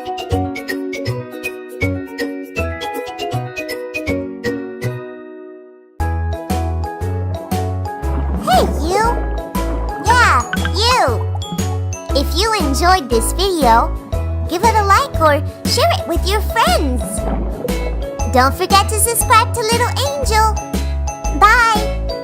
Hey, you! Yeah, you! If you enjoyed this video, give it a like or share it with your friends. Don't forget to subscribe to Little Angel. Bye!